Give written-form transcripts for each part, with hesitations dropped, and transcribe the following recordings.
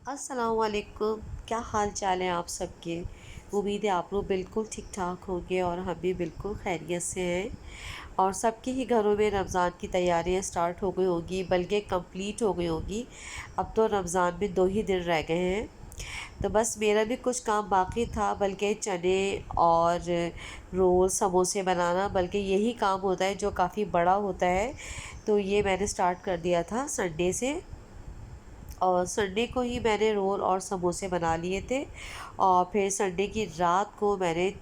अस्सलाम वालेकुम। क्या हाल चाल है आप सबके। उम्मीद है आप लोग बिल्कुल ठीक ठाक होंगे और हम भी बिल्कुल खैरियत से हैं। और सबके ही घरों में रमज़ान की तैयारियां स्टार्ट हो गई होगी, बल्कि कंप्लीट हो गई होगी। अब तो रमज़ान में 2 ही दिन रह गए हैं। तो बस मेरा भी कुछ काम बाकी था, बल्कि चने और रोल समोसे बनाना, बल्कि यही काम होता है जो काफ़ी बड़ा होता है। तो ये मैंने स्टार्ट कर दिया था संडे से, और संडे को ही मैंने रोल और समोसे बना लिए थे। और फिर संडे की रात को मैंने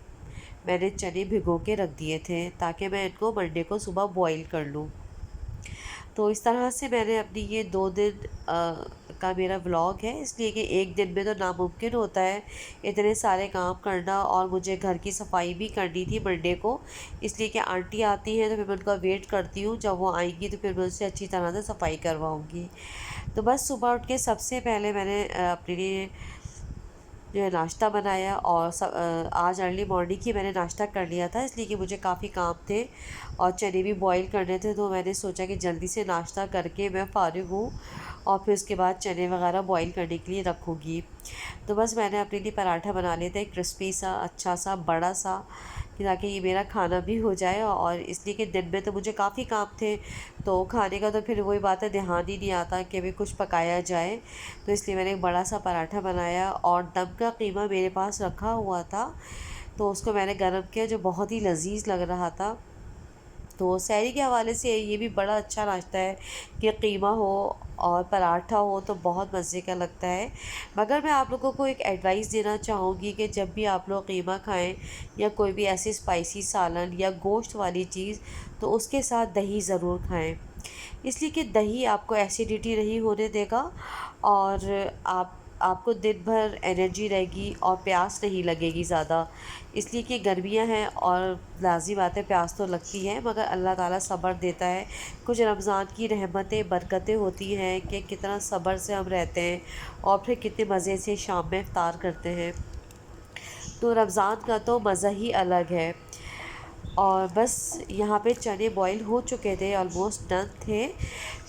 मैंने चने भिगो के रख दिए थे ताकि मैं इनको मंडे को सुबह बॉईल कर लूँ। तो इस तरह से मैंने अपनी ये 2 दिन का मेरा व्लॉग है, इसलिए कि एक दिन में तो नामुमकिन होता है इतने सारे काम करना। और मुझे घर की सफाई भी करनी थी मंडे को, इसलिए कि आंटी आती हैं तो फिर मैं उनका वेट करती हूँ। जब वो आएंगी तो फिर मैं उनसे अच्छी तरह से सफाई करवाऊँगी। तो बस सुबह उठ के सबसे पहले मैंने अपने लिए जो है नाश्ता बनाया। और आज अर्ली मॉर्निंग ही मैंने नाश्ता कर लिया था, इसलिए कि मुझे काफ़ी काम थे और चने भी बॉईल करने थे। तो मैंने सोचा कि जल्दी से नाश्ता करके मैं फ़ारिग हूँ और फिर उसके बाद चने वगैरह बॉईल करने के लिए रखूँगी। तो बस मैंने अपने लिए पराठा बना लिया था, एक क्रिस्पी सा, अच्छा सा, बड़ा सा, कि ताकि ये मेरा खाना भी हो जाए। और इसलिए कि दिन में तो मुझे काफ़ी काम थे, तो खाने का तो फिर वही बात है, ध्यान ही नहीं आता कि अभी कुछ पकाया जाए। तो इसलिए मैंने एक बड़ा सा पराठा बनाया और दम का कीमा मेरे पास रखा हुआ था, तो उसको मैंने गर्म किया, जो बहुत ही लजीज लग रहा था। तो सहरी के हवाले से ये भी बड़ा अच्छा नाश्ता है कि कीमा हो और पराठा हो तो बहुत मज़े का लगता है। मगर मैं आप लोगों को एक एडवाइस देना चाहूँगी कि जब भी आप लोग कीमा खाएं या कोई भी ऐसी स्पाइसी सालन या गोश्त वाली चीज़, तो उसके साथ दही ज़रूर खाएं। इसलिए कि दही आपको एसिडिटी नहीं होने देगा, और आपको दिन भर एनर्जी रहेगी और प्यास नहीं लगेगी ज़्यादा। इसलिए कि गर्मियां हैं और लाज़ी बात है, प्यास तो लगती है, मगर अल्लाह ताला सब्र देता है। कुछ रमज़ान की रहमतें बरकतें होती हैं कि कितना सब्र से हम रहते हैं और फिर कितने मज़े से शाम में इफ्तार करते हैं। तो रमज़ान का तो मज़ा ही अलग है। और बस यहाँ पे चने बॉईल हो चुके थे, ऑलमोस्ट डन थे।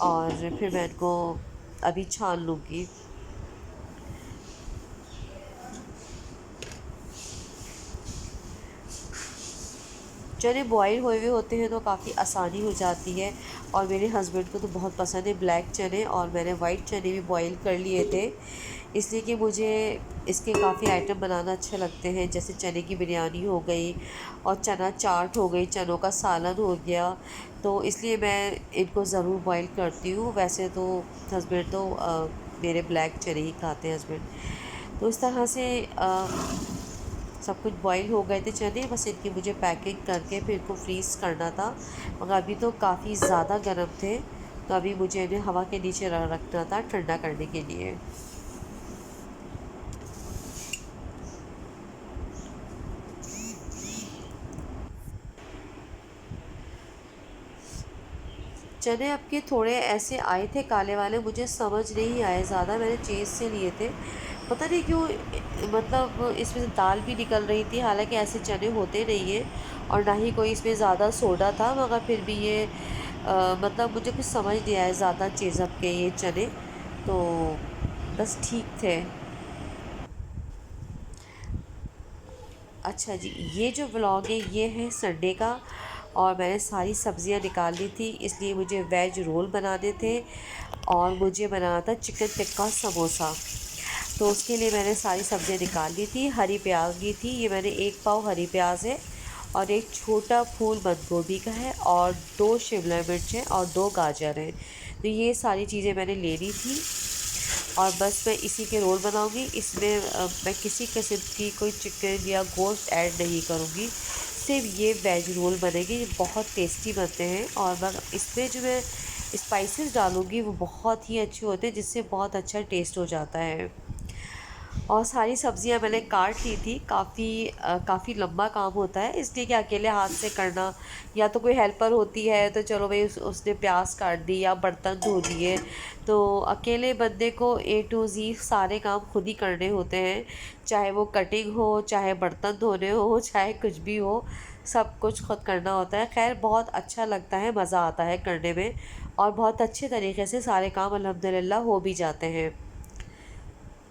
और फिर मैं इनको अभी छान लूँगी। चने बॉईल हुए हुए होते हैं तो काफ़ी आसानी हो जाती है। और मेरे हस्बैंड को तो बहुत पसंद है ब्लैक चने, और मैंने वाइट चने भी बॉईल कर लिए थे, इसलिए कि मुझे इसके काफ़ी आइटम बनाना अच्छे लगते हैं, जैसे चने की बिरयानी हो गई और चना चाट हो गई, चनों का सालन हो गया। तो इसलिए मैं इनको ज़रूर बॉईल करती हूँ। वैसे तो हस्बैंड तो मेरे ब्लैक चने ही खाते हैं हस्बैंड। तो इस तरह से सब कुछ बॉईल हो गए थे चने, बस इनकी मुझे पैकिंग करके फिर इनको फ्रीज़ करना था। मगर अभी तो काफ़ी ज़्यादा गर्म थे, तो अभी मुझे इन्हें हवा के नीचे रखना था ठंडा करने के लिए। चने अब के थोड़े ऐसे आए थे काले वाले, मुझे समझ नहीं आए, ज़्यादा मैंने चेज़ से लिए थे, पता नहीं क्यों। मतलब इसमें से दाल भी निकल रही थी, हालांकि ऐसे चने होते नहीं हैं, और ना ही कोई इसमें ज़्यादा सोडा था, मगर फिर भी ये मतलब मुझे कुछ समझ नहीं आया ज़्यादा चेज़ अब के ये चने। तो बस ठीक थे। अच्छा जी, ये जो व्लॉग है ये है संडे का, और मैंने सारी सब्ज़ियां निकाल ली थी, इसलिए मुझे वेज रोल बनाने थे और मुझे बनाना था चिकन टिक्का समोसा। तो उसके लिए मैंने सारी सब्ज़ियां निकाल ली थी। हरी प्याज ली थी, ये मैंने 1 पाव हरी प्याज है, और एक छोटा फूल बंद गोभी का है, और 2 शिमला मिर्च हैं, और 2 गाजर हैं। तो ये सारी चीज़ें मैंने ले ली थी। और बस मैं इसी के रोल बनाऊंगी। इसमें मैं किसी किस्म की कोई चिकन या गोश्त ऐड नहीं करूँगी, सिर्फ ये वेज रोल बनेगी। ये बहुत टेस्टी बनते हैं, और मैं इसमें जो मैं स्पाइसेस डालूँगी वो बहुत ही अच्छे होते हैं, जिससे बहुत अच्छा टेस्ट हो जाता है। और सारी सब्जियां मैंने काट ली थी। काफ़ी लंबा काम होता है, इसलिए कि अकेले हाथ से करना, या तो कोई हेल्पर होती है तो चलो भाई उसने प्याज काट दी या बर्तन धो दिए। तो अकेले बंदे को ए टू ज़ी सारे काम खुद ही करने होते हैं, चाहे वो कटिंग हो, चाहे बर्तन धोने हो, चाहे कुछ भी हो, सब कुछ खुद करना होता है। खैर बहुत अच्छा लगता है, मज़ा आता है करने में, और बहुत अच्छे तरीके से सारे काम अल्हम्दुलिल्लाह हो भी जाते हैं।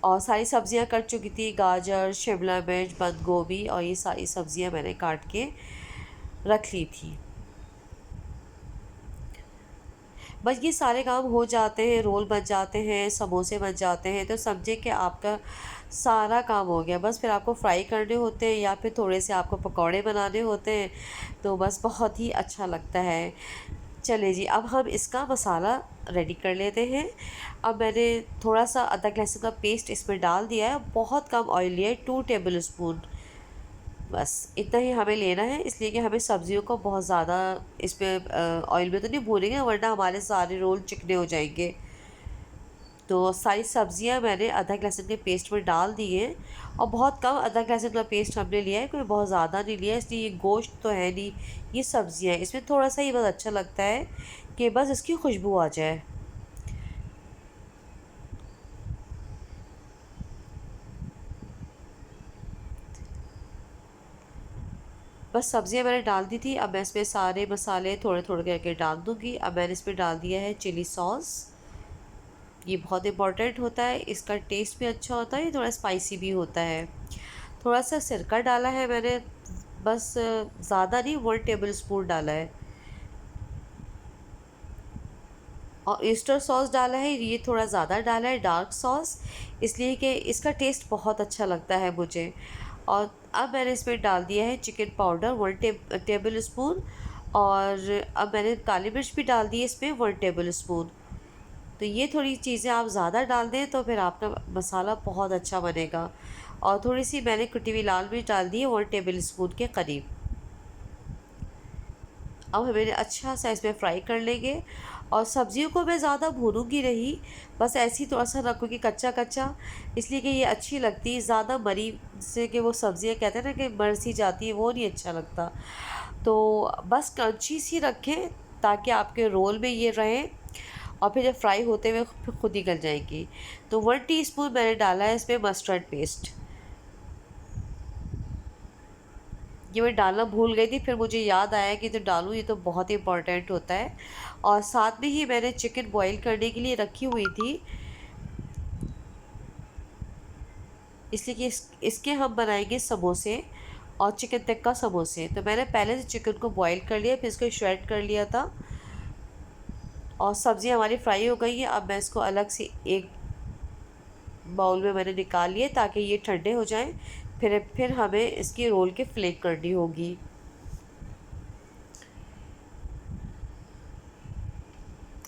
और सारी सब्जियां कट चुकी थी, गाजर, शिमला मिर्च, बंद गोभी, और ये सारी सब्जियां मैंने काट के रख ली थी। बस ये सारे काम हो जाते हैं, रोल बन जाते हैं, समोसे बन जाते हैं, तो समझे कि आपका सारा काम हो गया। बस फिर आपको फ्राई करने होते हैं या फिर थोड़े से आपको पकौड़े बनाने होते हैं, तो बस बहुत ही अच्छा लगता है। चलिए जी, अब हम इसका मसाला रेडी कर लेते हैं। अब मैंने थोड़ा सा अदरक लहसुन का पेस्ट इसमें डाल दिया है, बहुत कम ऑयल लिया है, 2 टेबल स्पून। बस इतना ही हमें लेना है, इसलिए कि हमें सब्जियों को बहुत ज़्यादा इसमें ऑयल में तो नहीं भूनेंगे, वरना हमारे सारे रोल चिकने हो जाएंगे। तो सारी सब्जियां मैंने अदरक लहसुन के पेस्ट में डाल दी हैं, और बहुत कम अदरक लहसुन का पेस्ट हमने लिया है, कोई बहुत ज़्यादा नहीं लिया है, इसलिए ये गोश्त तो है नहीं, ये सब्जियां हैं, इसमें थोड़ा सा ही बस अच्छा लगता है कि बस इसकी खुशबू आ जाए। बस सब्जियां मैंने डाल दी थी, अब मैं इसमें सारे मसाले थोड़े थोड़े करके डाल दूँगी। अब मैंने इसमें डाल दिया है चिली सॉस। ये बहुत इंपॉर्टेंट होता है, इसका टेस्ट भी अच्छा होता है, ये थोड़ा स्पाइसी भी होता है। थोड़ा सा सिरका डाला है मैंने, बस ज़्यादा नहीं, 1 टेबल स्पून डाला है। और ईस्टर सॉस डाला है, ये थोड़ा ज़्यादा डाला है, डार्क सॉस, इसलिए कि इसका टेस्ट बहुत अच्छा लगता है मुझे। और अब मैंने इसमें डाल दिया है चिकन पाउडर, 1 टेबल स्पून। और अब मैंने काली मिर्च भी डाल दी है इसमें, 1 टेबल स्पून। तो ये थोड़ी चीज़ें आप ज़्यादा डाल दें तो फिर आपका मसाला बहुत अच्छा बनेगा। और थोड़ी सी मैंने कुटी हुई लाल मिर्च डाल दी है, 1 टेबल स्पून के करीब। अब हमें अच्छा सा इसमें फ्राई कर लेंगे। और सब्जियों को मैं ज़्यादा भूनूंगी नहीं, बस ऐसे ही थोड़ा सा रखूँगी कच्चा कच्चा, इसलिए कि ये अच्छी लगती है। ज़्यादा मरी से कि वो सब्जियां कहते हैं ना कि मर सी जाती है, वो नहीं अच्छा लगता। तो बस क्रंची सी रखें ताकि आपके रोल में ये रहे, और फिर जब फ्राई होते हुए फिर खुद ही गल जाएगी। तो 1 टीस्पून मैंने डाला है इसमें मस्टर्ड पेस्ट। ये मैं डालना भूल गई थी, फिर मुझे याद आया कि तो डालूँ, ये तो बहुत ही इम्पोर्टेंट होता है। और साथ में ही मैंने चिकन बॉईल करने के लिए रखी हुई थी, इसलिए कि इसके हम बनाएंगे समोसे और चिकन टिक्का समोसे। तो मैंने पहले से चिकन को बॉईल कर लिया, फिर इसको श्रेड कर लिया था। और सब्ज़ी हमारी फ्राई हो गई है, अब मैं इसको अलग से एक बाउल में मैंने निकाल लिए ताकि ये ठंडे हो जाएं। फिर हमें इसकी रोल के फ्लेक करनी होगी।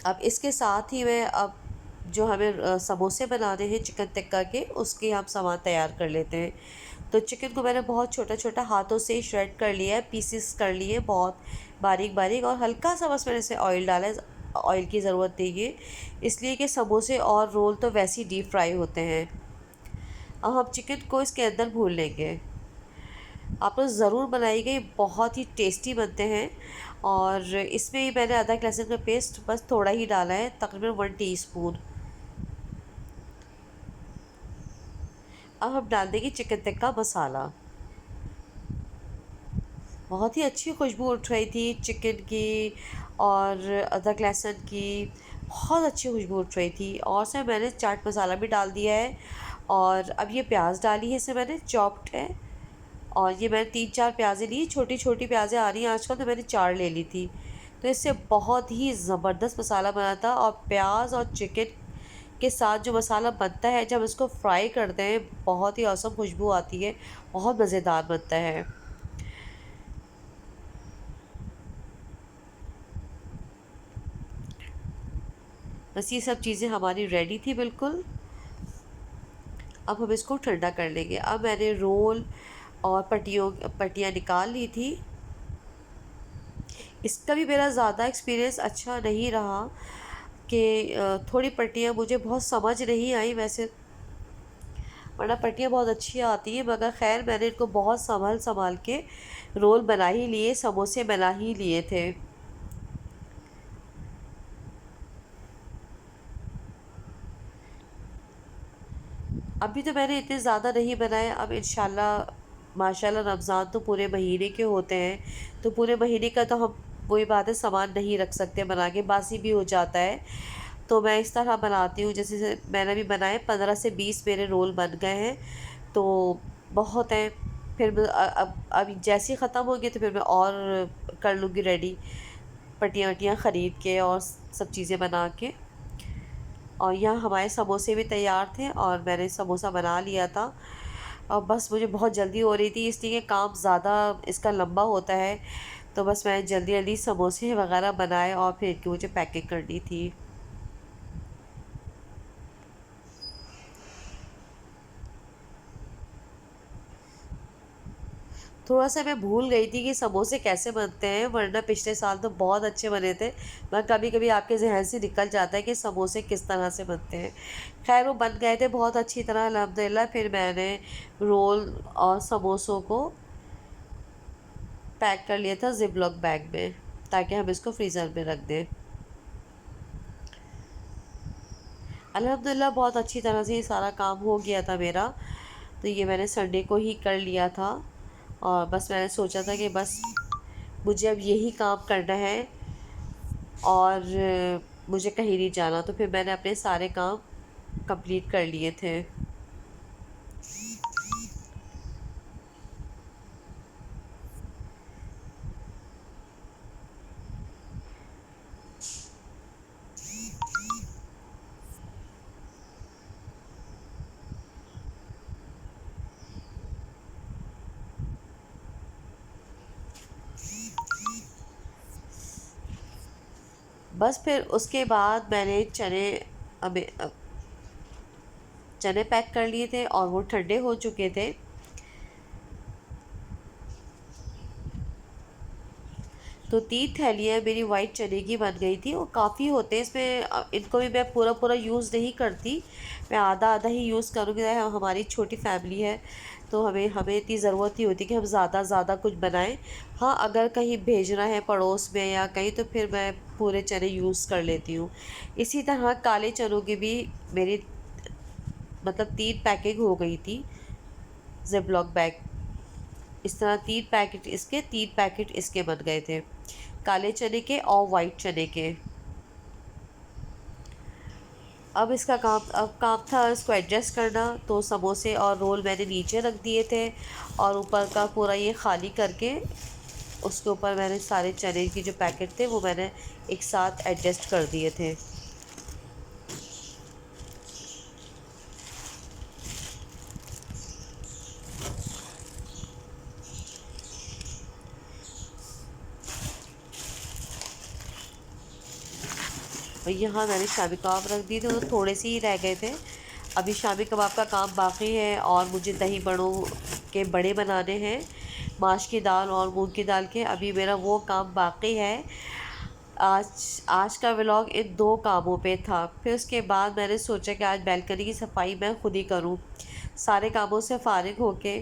अब इसके साथ ही मैं अब जो हमें समोसे बनाने हैं चिकन टिक्का के, उसके हम सामान तैयार कर लेते हैं। तो चिकन को मैंने बहुत छोटा छोटा हाथों से श्रेड कर लिया है, पीसेस कर लिए बहुत बारीक बारीक, और हल्का सा बस मैंने इसे ऑयल डाला है। ऑयल की ज़रूरत नहीं है, इसलिए कि समोसे और रोल तो वैसे ही डीप फ्राई होते हैं। अब हम चिकन को इसके अंदर भून लेंगे। आप लोग ज़रूर बनाइएगा, ये बहुत ही टेस्टी बनते हैं। और इसमें ही मैंने अदरक लहसुन का पेस्ट बस थोड़ा ही डाला है, तकरीबन 1 टीस्पून। अब हम डाल देंगे चिकन टिक्का मसाला। बहुत ही अच्छी खुशबू उठ रही थी चिकन की और अदरक लहसुन की, बहुत अच्छी खुशबू उठ रही थी। और से मैंने चाट मसाला भी डाल दिया है। और अब ये प्याज डाली है, इसे मैंने चॉप्ड है। और ये मैंने 3-4 प्याज़ें ली, छोटी छोटी प्याज़ें आ रही हैं आजकल, तो मैंने 4 ले ली थी। तो इससे बहुत ही ज़बरदस्त मसाला बना था। और प्याज और चिकन के साथ जो मसाला बनता है, जब इसको फ्राई करते हैं, बहुत ही औसम खुशबू आती है, बहुत मज़ेदार बनता है। बस ये सब चीज़ें हमारी रेडी थी बिल्कुल। अब हम इसको ठंडा कर लेंगे। अब मैंने रोल और पट्टियाँ निकाल ली थी। इसका भी मेरा ज़्यादा एक्सपीरियंस अच्छा नहीं रहा कि थोड़ी पट्टियाँ मुझे बहुत समझ नहीं आई वैसे, वरना पट्टियाँ बहुत अच्छी आती हैं, मगर ख़ैर मैंने इनको बहुत संभल संभाल के रोल बना ही लिए, समोसे बना ही लिए थे। अभी तो मैंने इतने ज़्यादा नहीं बनाए, अब इंशाल्लाह माशाल्लाह रमज़ान तो पूरे महीने के होते हैं, तो पूरे महीने का तो हम वही बात है, सामान नहीं रख सकते बना के, बासी भी हो जाता है। तो मैं इस तरह बनाती हूँ, जैसे मैंने अभी बनाए 15 से 20 मेरे रोल बन गए हैं, तो बहुत हैं। फिर अब अभी जैसे ही ख़त्म होंगे तो फिर मैं और कर लूँगी रेडी, पट्टियाँ वट्टियाँ ख़रीद के और सब चीज़ें बना के। और यहाँ हमारे समोसे भी तैयार थे और मैंने समोसा बना लिया था। और बस मुझे बहुत जल्दी हो रही थी, इसलिए कि काम ज़्यादा इसका लंबा होता है, तो बस मैंने जल्दी जल्दी समोसे वगैरह बनाए और फिर इनकी मुझे पैकिंग करनी थी। थोड़ा सा मैं भूल गई थी कि समोसे कैसे बनते हैं, वरना पिछले साल तो बहुत अच्छे बने थे। मगर कभी कभी आपके जहन से निकल जाता है कि समोसे किस तरह से बनते हैं। खैर वो बन गए थे बहुत अच्छी तरह अल्हम्दुलिल्लाह। फिर मैंने रोल और समोसों को पैक कर लिया था जिप लॉक बैग में, ताकि हम इसको फ्रीज़र में रख दें। अल्हम्दुलिल्लाह बहुत अच्छी तरह से ये सारा काम हो गया था मेरा। तो ये मैंने संडे को ही कर लिया था, और बस मैंने सोचा था कि बस मुझे अब यही काम करना है और मुझे कहीं नहीं जाना, तो फिर मैंने अपने सारे काम कंप्लीट कर लिए थे। बस फिर उसके बाद मैंने अबे चने पैक कर लिए थे और वो ठंडे हो चुके थे। तो 3 थैलियाँ मेरी वाइट चने की बन गई थी। वो काफ़ी होते हैं इसमें, इनको भी मैं पूरा पूरा यूज़ नहीं करती, मैं आधा आधा ही यूज़ करूँगी। हमारी छोटी फैमिली है, तो हमें हमें इतनी ज़रूरत नहीं होती कि हम ज़्यादा ज़्यादा कुछ बनाएं। हाँ, अगर कहीं भेजना है पड़ोस में या कहीं, तो फिर मैं पूरे चने यूज़ कर लेती हूँ। इसी तरह काले चनों की भी मेरी मतलब 3 पैकिंग हो गई थी जिप लॉक बैग। इस तरह 3 पैकेट इसके, 3 पैकेट इसके बन गए थे, काले चने के और वाइट चने के। अब काम था इसको एडजस्ट करना। तो समोसे और रोल मैंने नीचे रख दिए थे, और ऊपर का पूरा ये खाली करके उसके ऊपर मैंने सारे चने के जो पैकेट थे वो मैंने एक साथ एडजस्ट कर दिए थे। और यहाँ मैंने शामी कबाब रख दिए थे, तो थोड़े से ही रह गए थे। अभी शामी कबाब का काम बाकी है, और मुझे दही बड़ों के बड़े बनाने हैं, माश की दाल और मूंग की दाल के। अभी मेरा वो काम बाकी है। आज आज का व्लॉग इन 2 कामों पे था। फिर उसके बाद मैंने सोचा कि आज बैल्कनी की सफाई मैं खुद ही करूँ। सारे कामों से फारिग होके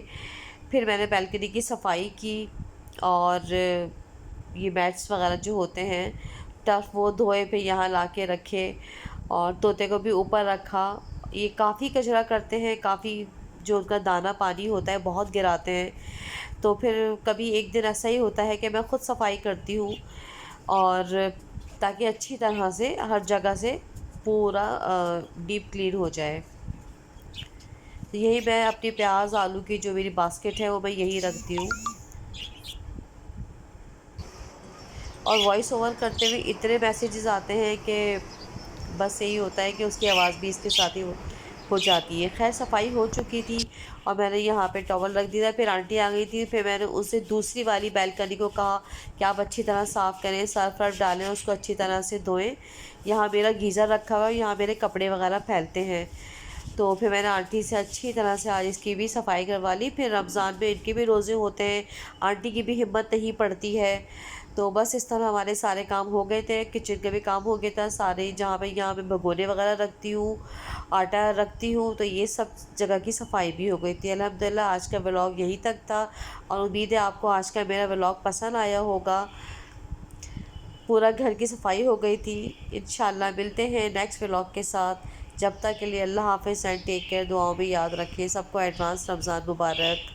फिर मैंने बैल्कनी की सफाई की, और ये मैट्स वगैरह जो होते हैं टफ, वो धोए पे यहाँ ला के रखे, और तोते को भी ऊपर रखा। ये काफ़ी कचरा करते हैं, काफ़ी जो उनका दाना पानी होता है बहुत गिराते हैं। तो फिर कभी एक दिन ऐसा ही होता है कि मैं ख़ुद सफाई करती हूँ, और ताकि अच्छी तरह से हर जगह से पूरा डीप क्लीन हो जाए। तो यही मैं अपनी प्याज आलू की जो मेरी बास्केट है वो मैं यही रखती हूँ। और वॉइस ओवर करते हुए इतने मैसेजेस आते हैं कि बस यही होता है कि उसकी आवाज़ भी इसके साथ ही हो जाती है। खैर सफाई हो चुकी थी, और मैंने यहाँ पे टॉवल रख दिया था। फिर आंटी आ गई थी, फिर मैंने उससे दूसरी वाली बैल्कनी को कहा कि आप अच्छी तरह साफ़ करें, सर्फ वर्फ डालें, उसको अच्छी तरह से धोएं। यहाँ मेरा गीज़र रखा हुआ है, यहाँ मेरे कपड़े वगैरह फैलते हैं। तो फिर मैंने आंटी से अच्छी तरह से आज इसकी भी सफाई करवा ली। फिर रमज़ान में इनके भी रोज़े होते हैं, आंटी की भी हिम्मत नहीं पड़ती है। तो बस इस तरह हमारे सारे काम हो गए थे, किचन का भी काम हो गया था सारे। जहाँ पे यहाँ पे भगोने वगैरह रखती हूँ, आटा रखती हूँ, तो ये सब जगह की सफाई भी हो गई थी। अल्हम्दुलिल्लाह आज का व्लॉग यहीं तक था, और उम्मीद है आपको आज का मेरा व्लॉग पसंद आया होगा। पूरा घर की सफाई हो गई थी। इंशाल्लाह मिलते हैं नेक्स्ट व्लॉग के साथ। जब तक के लिए अल्लाह हाफ़िज़ एंड टेक केयर। दुआओं में याद रखें। सबको एडवांस रमज़ान मुबारक।